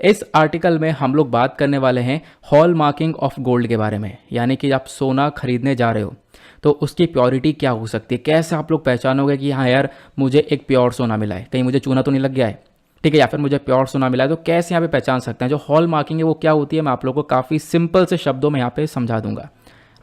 इस आर्टिकल में हम लोग बात करने वाले हैं हॉल मार्किंग ऑफ गोल्ड के बारे में, यानी कि आप सोना खरीदने जा रहे हो तो उसकी प्योरिटी क्या हो सकती है, कैसे आप लोग पहचानोगे कि हाँ यार मुझे एक प्योर सोना मिला है, कहीं मुझे चूना तो नहीं लग गया है, ठीक है, या फिर मुझे प्योर सोना मिला है, तो कैसे यहाँ पे पहचान सकते हैं। जो हॉल मार्किंग है वो क्या होती है, मैं आप लोगों को काफ़ी सिंपल से शब्दों में यहाँ पे समझा दूंगा।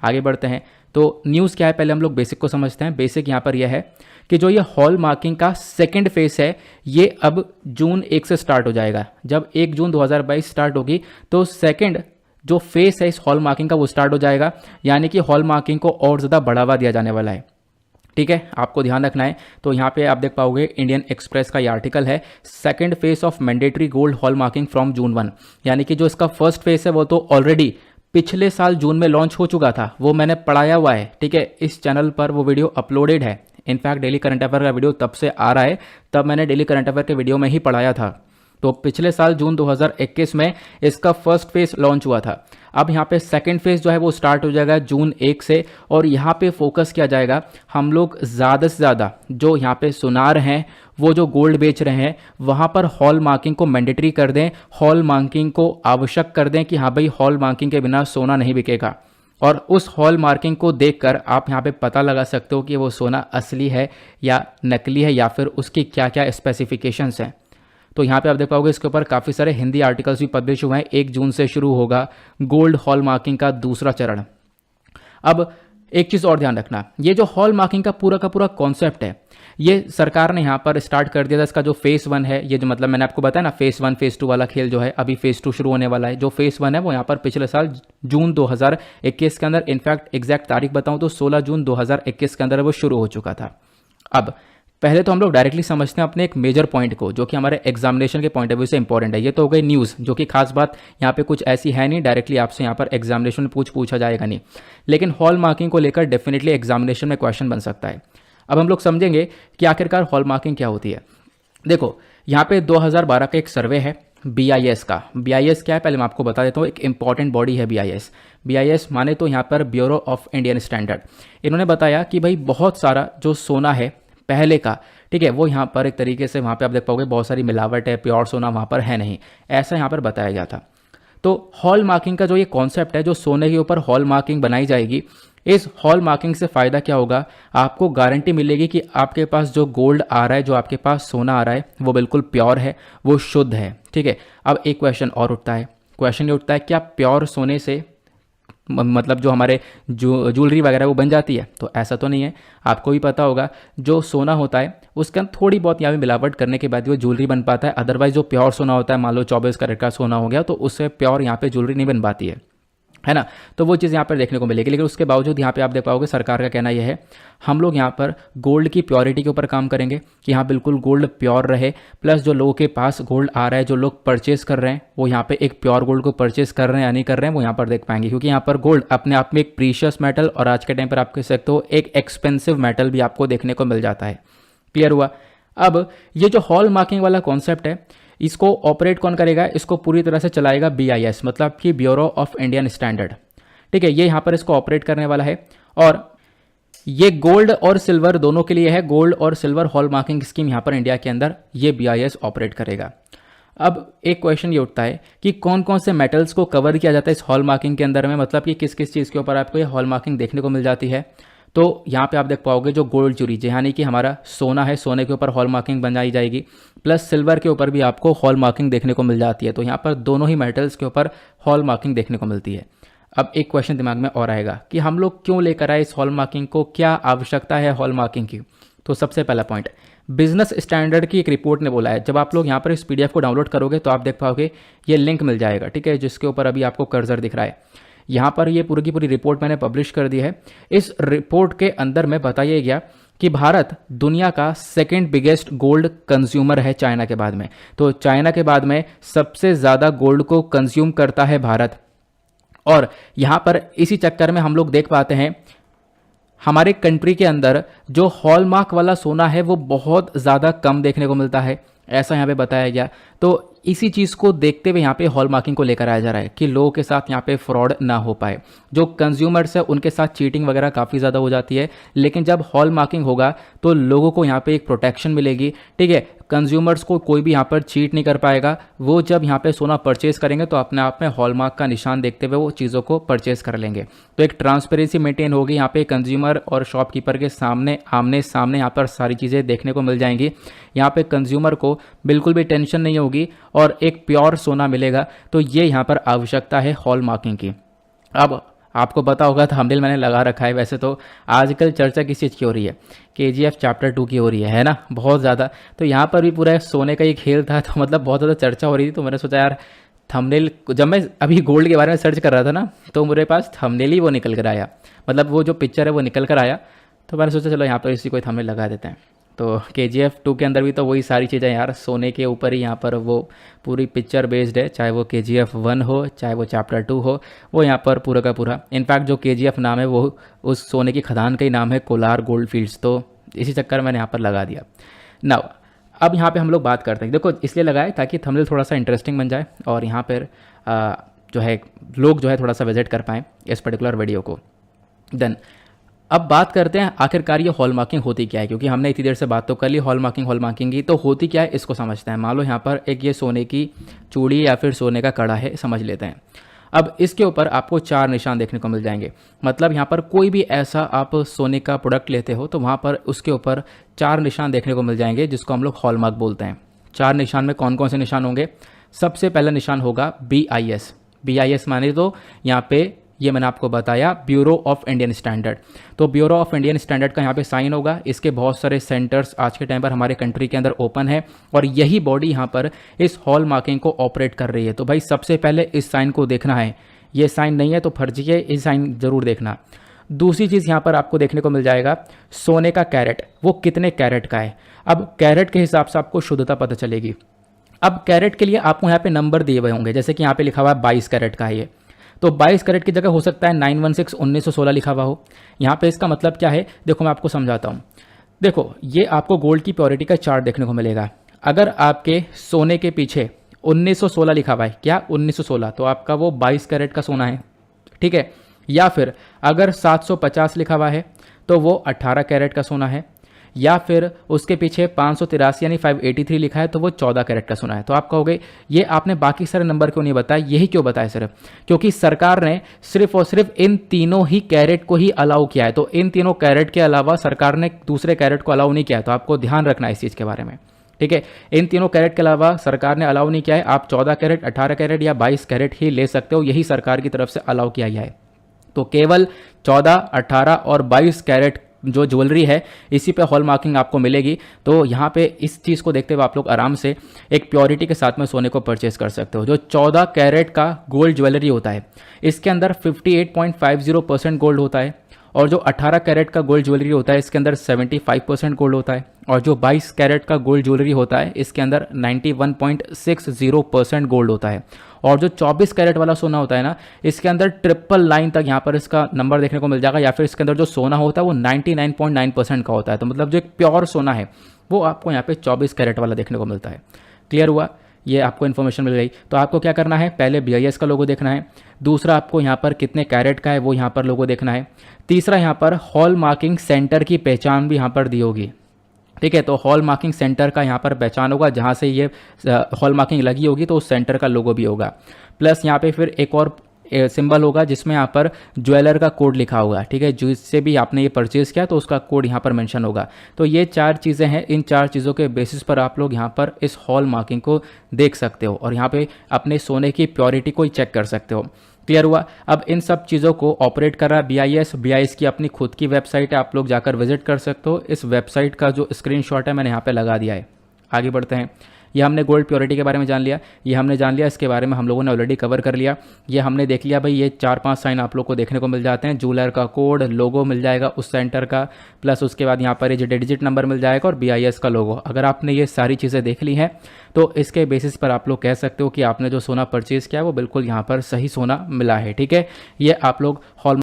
आगे बढ़ते हैं। तो न्यूज़ क्या है, पहले हम लोग बेसिक को समझते हैं। बेसिक यहाँ पर यह है कि जो ये हॉल मार्किंग का सेकंड फेज है ये अब जून 1 से स्टार्ट हो जाएगा। जब 1 जून 2022 स्टार्ट होगी तो सेकंड जो फेस है इस हॉल मार्किंग का वो स्टार्ट हो जाएगा, यानी कि हॉल मार्किंग को और ज़्यादा बढ़ावा दिया जाने वाला है। ठीक है, आपको ध्यान रखना है। तो यहाँ पे आप देख पाओगे इंडियन एक्सप्रेस का ये आर्टिकल है, second phase of mandatory gold hall marking from June 1, यानी कि जो इसका फर्स्ट फेज है वो तो ऑलरेडी पिछले साल जून में लॉन्च हो चुका था, वो मैंने पढ़ाया हुआ है। ठीक है, इस चैनल पर वो वीडियो अपलोडेड है। इनफैक्ट डेली करंट अफेयर का वीडियो तब से आ रहा है, तब मैंने डेली करंट अफेयर के वीडियो में ही पढ़ाया था। तो पिछले साल जून 2021 में इसका फर्स्ट फेज लॉन्च हुआ था। अब यहाँ पे सेकंड फेज जो है वो स्टार्ट हो जाएगा जून 1 से, और यहाँ पे फोकस किया जाएगा। हम लोग ज़्यादा से ज़्यादा जो यहाँ पे सुनार हैं, वो जो गोल्ड बेच रहे हैं, वहाँ पर हॉल मार्किंग को मैंडेटरी कर दें, हॉल मार्किंग को आवश्यक कर दें कि हाँ भाई हॉल मार्किंग के बिना सोना नहीं बिकेगा। और उस हॉल मार्किंग को देखकर आप यहाँ पे पता लगा सकते हो कि वो सोना असली है या नकली है, या फिर उसकी क्या क्या स्पेसिफिकेशंस हैं। तो यहाँ पे आप देख पाओगे इसके ऊपर काफ़ी सारे हिंदी आर्टिकल्स भी पब्लिश हुए हैं। 1 जून से शुरू होगा गोल्ड हॉल मार्किंग का दूसरा चरण। अब एक चीज़ और ध्यान रखना, ये जो हॉल मार्किंग का पूरा कॉन्सेप्ट है, ये सरकार ने यहाँ पर स्टार्ट कर दिया था। इसका जो फेज़ 1 है, ये जो मतलब मैंने आपको बताया ना फेज़ 1 फेज़ 2 वाला खेल जो है, अभी फेज़ 2 शुरू होने वाला है। जो फेज़ 1 है वो यहाँ पर पिछले साल जून 2021 के अंदर, इनफैक्ट एग्जैक्ट तारीख बताऊँ तो 16 जून 2021 के अंदर वो शुरू हो चुका था। अब पहले तो हम लोग डायरेक्टली समझते हैं अपने एक मेजर पॉइंट को, जो कि हमारे एग्जामिनेशन के पॉइंट ऑफ व्यू से इंपॉर्टेंट है। ये तो हो गई न्यूज़, जो कि खास बात यहाँ पे कुछ ऐसी है नहीं, डायरेक्टली आपसे यहाँ पर एग्जामिनेशन में पूछा जाएगा नहीं, लेकिन हॉल मार्किंग को लेकर डेफिनेटली एग्जामिनेशन में क्वेश्चन बन सकता है। अब हम लोग समझेंगे कि आखिरकार हॉल मार्किंग क्या होती है। देखो यहाँ पे 2012 का एक सर्वे है BIS का। BIS क्या है पहले मैं आपको बता देता हूँ, एक इंपॉर्टेंट बॉडी है BIS। BIS माने तो यहाँ पर ब्यूरो ऑफ इंडियन स्टैंडर्ड। इन्होंने बताया कि भाई बहुत सारा जो सोना है पहले का, ठीक है, वो यहाँ पर एक तरीके से वहाँ पे आप देख पाओगे बहुत सारी मिलावट है, प्योर सोना वहाँ पर है नहीं, ऐसा यहाँ पर बताया गया था। तो हॉल मार्किंग का जो ये कॉन्सेप्ट है, जो सोने के ऊपर हॉल मार्किंग बनाई जाएगी, इस हॉल मार्किंग से फ़ायदा क्या होगा, आपको गारंटी मिलेगी कि आपके पास जो गोल्ड आ रहा है, जो आपके पास सोना आ रहा है, वो बिल्कुल प्योर है, वो शुद्ध है। ठीक है, अब एक क्वेश्चन और उठता है, क्वेश्चन ये उठता है क्या प्योर सोने से मतलब जो हमारे ज्वेलरी वगैरह वो बन जाती है? तो ऐसा तो नहीं है। आपको भी पता होगा जो सोना होता है उसके अंदर थोड़ी बहुत यहाँ पे मिलावट करने के बाद वो ज्वेलरी बन पाता है। अदरवाइज जो प्योर सोना होता है, मान लो 24 कैरेट का सोना हो गया, तो उससे प्योर यहाँ पे ज्वेलरी नहीं बन पाती है ना। तो वो चीज़ यहाँ पर देखने को मिलेगी। लेकिन उसके बावजूद यहाँ पे आप देख पाओगे सरकार का कहना यह है, हम लोग यहाँ पर गोल्ड की प्योरिटी के ऊपर काम करेंगे कि यहाँ बिल्कुल गोल्ड प्योर रहे, प्लस जो लोगों के पास गोल्ड आ रहा है, जो लोग परचेस कर रहे हैं, वो यहाँ पे एक प्योर गोल्ड को परचेस कर रहे हैं या नहीं कर रहे हैं, वो यहाँ पर देख पाएंगे। क्योंकि यहाँ पर गोल्ड अपने आप में एक प्रीशियस मेटल, और आज के टाइम पर आप कह सकते हो एक एक्सपेंसिव मेटल भी आपको देखने को मिल जाता है। क्लियर हुआ? अब ये जो हॉल मार्किंग वाला कॉन्सेप्ट है, इसको ऑपरेट कौन करेगा? इसको पूरी तरह से चलाएगा BIS, मतलब कि ब्यूरो ऑफ इंडियन स्टैंडर्ड। ठीक है, ये यहाँ पर इसको ऑपरेट करने वाला है, और ये गोल्ड और सिल्वर दोनों के लिए है। गोल्ड और सिल्वर हॉल मार्किंग स्कीम यहाँ पर इंडिया के अंदर ये BIS ऑपरेट करेगा। अब एक क्वेश्चन ये उठता है कि कौन कौन से मेटल्स को कवर किया जाता है इस हॉल मार्किंग के अंदर में, मतलब कि किस किस चीज़ के ऊपर आपको ये हॉल मार्किंग देखने को मिल जाती है। तो यहाँ पे आप देख पाओगे जो गोल्ड ज्वेलरी, यानी कि हमारा सोना है, सोने के ऊपर हॉल मार्किंग बनाई जाएगी, प्लस सिल्वर के ऊपर भी आपको हॉल मार्किंग देखने को मिल जाती है। तो यहाँ पर दोनों ही मेटल्स के ऊपर हॉल मार्किंग देखने को मिलती है। अब एक क्वेश्चन दिमाग में और आएगा कि हम लोग क्यों लेकर आए इस हॉल मार्किंग को, क्या आवश्यकता है हॉल मार्किंग की? तो सबसे पहला पॉइंट, बिजनेस स्टैंडर्ड की एक रिपोर्ट ने बोला है। जब आप लोग यहाँ पर इस PDF को डाउनलोड करोगे तो आप देख पाओगे ये लिंक मिल जाएगा, ठीक है, जिसके ऊपर अभी आपको कर्सर दिख रहा है। यहाँ पर ये पूरी की पूरी रिपोर्ट मैंने पब्लिश कर दी है। इस रिपोर्ट के अंदर में बताया गया कि भारत दुनिया का सेकंड बिगेस्ट गोल्ड कंज्यूमर है चाइना के बाद में। तो चाइना के बाद में सबसे ज़्यादा गोल्ड को कंज्यूम करता है भारत, और यहाँ पर इसी चक्कर में हम लोग देख पाते हैं हमारे कंट्री के अंदर जो हॉलमार्क वाला सोना है वो बहुत ज़्यादा कम देखने को मिलता है, ऐसा यहाँ पे बताया गया। तो इसी चीज़ को देखते हुए यहाँ पे हॉल मार्किंग को लेकर आया जा रहा है कि लोगों के साथ यहाँ पे फ्रॉड ना हो पाए। जो कंज्यूमर्स है उनके साथ चीटिंग वगैरह काफ़ी ज़्यादा हो जाती है, लेकिन जब हॉल मार्किंग होगा तो लोगों को यहाँ पे एक प्रोटेक्शन मिलेगी। ठीक है, कंज्यूमर्स को कोई भी यहाँ पर चीट नहीं कर पाएगा। वो जब यहाँ पे सोना परचेज करेंगे तो अपने आप में हॉलमार्क का निशान देखते हुए वो चीज़ों को परचेज कर लेंगे। तो एक ट्रांसपेरेंसी मेंटेन होगी यहाँ पे, कंज्यूमर और शॉपकीपर के सामने आमने सामने यहाँ पर सारी चीज़ें देखने को मिल जाएंगी। यहाँ पे कंज्यूमर को बिल्कुल भी टेंशन नहीं होगी और एक प्योर सोना मिलेगा। तो ये यहाँ पर आवश्यकता है हॉल मार्किंग की। अब आपको पता होगा थंबनेल मैंने लगा रखा है। वैसे तो आजकल चर्चा किस चीज़ की हो रही है, KGF चैप्टर 2 की हो रही है ना, बहुत ज़्यादा। तो यहाँ पर भी पूरा सोने का ही खेल था, तो मतलब बहुत ज़्यादा चर्चा हो रही थी। तो मैंने सोचा यार थंबनेल, जब मैं अभी गोल्ड के बारे में सर्च कर रहा था ना, तो मेरे पास थंबनेल ही वो निकल कर आया, मतलब वो जो पिक्चर है वो निकल कर आया। तो मैंने सोचा चलो यहाँ पर इसी कोई थंबनेल लगा देते हैं। तो KGF 2 के अंदर भी तो वही सारी चीज़ें यार, सोने के ऊपर ही यहाँ पर वो पूरी पिक्चर बेस्ड है, चाहे वो KGF 1 हो चाहे वो चैप्टर 2 हो, वो यहाँ पर पूरा का पूरा। इनफैक्ट जो KGF नाम है वो उस सोने की खदान का ही नाम है, कोलार गोल्ड फील्ड्स। तो इसी चक्कर मैंने यहाँ पर लगा दिया। नाउ अब यहाँ पे हम लोग बात करते हैं, देखो इसलिए लगाए ताकि थंबनेल थोड़ा सा इंटरेस्टिंग बन जाए और यहाँ पर जो है लोग जो है थोड़ा सा विजिट कर पाएँ इस पर्टिकुलर वीडियो को। देन अब बात करते हैं आखिरकार ये हॉल मार्किंग होती क्या है, क्योंकि हमने इतनी देर से बात तो कर ली हॉल मार्किंग की, तो होती क्या है इसको समझते हैं। मान लो यहाँ पर एक ये सोने की चूड़ी या फिर सोने का कड़ा है, समझ लेते हैं। अब इसके ऊपर आपको 4 निशान देखने को मिल जाएंगे। मतलब यहाँ पर कोई भी ऐसा आप सोने का प्रोडक्ट लेते हो तो वहाँ पर उसके ऊपर 4 निशान देखने को मिल जाएंगे, जिसको हम लोग हॉल मार्क बोलते हैं। 4 निशान में कौन कौन से निशान होंगे? सबसे पहला निशान होगा BIS माने तो यहाँ पे ये मैंने आपको बताया ब्यूरो ऑफ इंडियन स्टैंडर्ड। तो ब्यूरो ऑफ इंडियन स्टैंडर्ड का यहाँ पे साइन होगा। इसके बहुत सारे सेंटर्स आज के टाइम पर हमारे कंट्री के अंदर ओपन है और यही बॉडी यहाँ पर इस हॉल मार्किंग को ऑपरेट कर रही है। तो भाई सबसे पहले इस साइन को देखना है, ये साइन नहीं है तो फर्जी है, इस साइन जरूर देखना। दूसरी चीज़ यहाँ पर आपको देखने को मिल जाएगा सोने का कैरेट, वो कितने कैरेट का है। अब कैरेट के हिसाब से आपको शुद्धता पता चलेगी। अब कैरेट के लिए आपको यहाँ पे नंबर दिए हुए होंगे, जैसे कि यहाँ पे लिखा हुआ है 22 कैरेट का है ये, तो 22 कैरेट की जगह हो सकता है 916-1916 लिखा हुआ हो। यहाँ पे इसका मतलब क्या है, देखो मैं आपको समझाता हूँ। देखो ये आपको गोल्ड की प्योरिटी का चार्ट देखने को मिलेगा। अगर आपके सोने के पीछे 1916 लिखा हुआ है, क्या 1916, तो आपका वो 22 कैरेट का सोना है, ठीक है। या फिर अगर 750 लिखा हुआ है तो वो 18 कैरेट का सोना है। या फिर उसके पीछे 583 यानी 583 लिखा है तो वो 14 कैरेट का सोना है। तो आप कहोगे ये आपने बाकी सारे नंबर क्यों नहीं बताए, यही क्यों बताया सिर्फ, क्योंकि सरकार ने सिर्फ और सिर्फ इन तीनों ही कैरेट को ही अलाउ किया है। तो इन तीनों कैरेट के अलावा सरकार ने दूसरे कैरेट को अलाउ नहीं किया है। तो आपको ध्यान रखना है इस चीज़ के बारे में, ठीक है। इन तीनों कैरेट के अलावा सरकार ने अलाउ नहीं किया है। आप 14 कैरेट, 18 कैरेट या 22 कैरेट ही ले सकते हो, यही सरकार की तरफ से अलाउ किया गया है। तो केवल 14, 18 और 22 कैरेट जो ज्वेलरी है इसी पे हॉल मार्किंग आपको मिलेगी। तो यहाँ पे इस चीज़ को देखते हुए आप लोग आराम से एक प्योरिटी के साथ में सोने को परचेस कर सकते हो। जो 14 कैरेट का गोल्ड ज्वेलरी होता है इसके अंदर 58.50% गोल्ड होता है, और जो 18 कैरेट का गोल्ड ज्वेलरी होता है इसके अंदर 75% गोल्ड होता है, और जो 22 कैरेट का गोल्ड ज्वेलरी होता है इसके अंदर 91.60% गोल्ड होता है, और जो 24 कैरेट वाला सोना होता है ना इसके अंदर 999 तक यहाँ पर इसका नंबर देखने को मिल जाएगा। या फिर इसके अंदर जो सोना होता है वो 99.9% का होता है। तो मतलब जो एक प्योर सोना है वो आपको यहाँ पे 24 कैरेट वाला देखने को मिलता है। क्लियर हुआ, ये आपको इन्फॉर्मेशन मिल गई। तो आपको क्या करना है, पहले BIS का लोगो देखना है। दूसरा आपको यहाँ पर कितने कैरेट का है वो यहाँ पर लोगो देखना है। तीसरा यहाँ पर हॉल मार्किंग सेंटर की पहचान भी यहाँ पर दी होगी, ठीक है। तो हॉल मार्किंग सेंटर का यहाँ पर पहचान होगा, जहाँ से ये हॉल मार्किंग लगी होगी तो उस सेंटर का लोगो भी होगा। प्लस यहाँ पे फिर एक और सिंबल होगा जिसमें यहाँ पर ज्वेलर का कोड लिखा होगा, ठीक है। जिससे भी आपने ये परचेज़ किया तो उसका कोड यहाँ पर मेंशन होगा। तो ये 4 चीज़ें हैं, इन 4 चीज़ों के बेसिस पर आप लोग यहाँ पर इस हॉल मार्किंग को देख सकते हो और यहाँ पे अपने सोने की प्योरिटी को ही चेक कर सकते हो। क्लियर हुआ। अब इन सब चीज़ों को ऑपरेट कर रहा है BIS की अपनी खुद की वेबसाइट है, आप लोग जाकर विजिट कर सकते हो। इस वेबसाइट का जो स्क्रीनशॉट है मैंने यहाँ पे लगा दिया है। आगे बढ़ते हैं। ये हमने गोल्ड प्योरिटी के बारे में जान लिया, ये हमने जान लिया, इसके बारे में हम लोगों ने ऑलरेडी कवर कर लिया। ये हमने देख लिया भाई, ये 4-5 साइन आप लोग को देखने को मिल जाते हैं। ज्वेलर का कोड, लोगो मिल जाएगा उस सेंटर का, प्लस उसके बाद यहाँ पर ये जो डिजिट नंबर मिल जाएगा और BIS का लोगो। अगर आपने ये सारी चीज़ें देख ली हैं तो इसके बेसिस पर आप लोग कह सकते हो कि आपने जो सोना परचेज़ किया है वो बिल्कुल यहाँ पर सही सोना मिला है, ठीक है। ये आप लोग हॉल